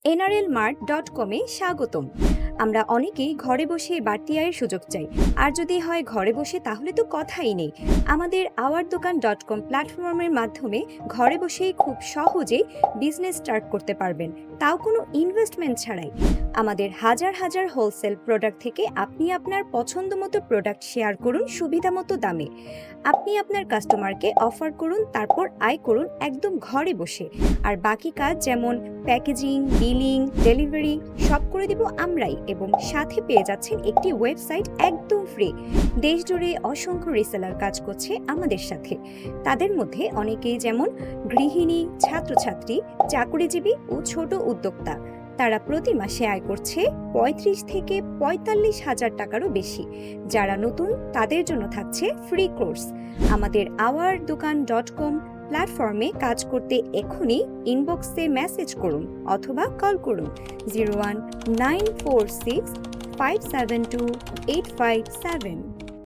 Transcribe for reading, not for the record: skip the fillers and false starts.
nrlmart.com-এ স্বাগতম। আমরা অনেকেই ঘরে বসে বাড়তি আয়ের সুযোগ চাই, আর যদি হয় ঘরে বসে তাহলে তো কথাই নেই। আমাদের ourdokan.com প্ল্যাটফর্মের মাধ্যমে ঘরে বসেই খুব সহজেই বিজনেস স্টার্ট করতে পারবেন, তাও কোনো ইনভেস্টমেন্ট ছাড়াই। আমাদের হাজার হাজার হোলসেল প্রোডাক্ট থেকে আপনি আপনার পছন্দ মতো প্রোডাক্ট শেয়ার করুন সুবিধা মতো দামে। আপনি আপনার কাস্টমারকে অফার করুন, তারপর আয় করুন একদম ঘরে বসে। আর বাকি কাজ যেমন প্যাকেজিং, বিলিং, ডেলিভারি সব করে দিব আমরাই, এবং সাথে পেয়ে যাচ্ছেন একটি ওয়েবসাইট একদম ফ্রি। দেশ জুড়ে অসংখ্য রিসেলার কাজ করছে আমাদের সাথে। তাদের মধ্যে অনেকেই যেমন গৃহিণী, ছাত্রছাত্রী, চাকুরিজীবী ও ছোট উদ্যোক্তা। তারা প্রতি মাসে আয় করছে ৩৫ থেকে ৪৫ হাজার টাকারও বেশি। যারা নতুন তাদের জন্য থাকছে ফ্রি কোর্স। আমাদের ourdokan.com প্ল্যাটফর্মে কাজ করতে এখনই ইনবক্সে মেসেজ করুন অথবা কল করুন 01946 572 857।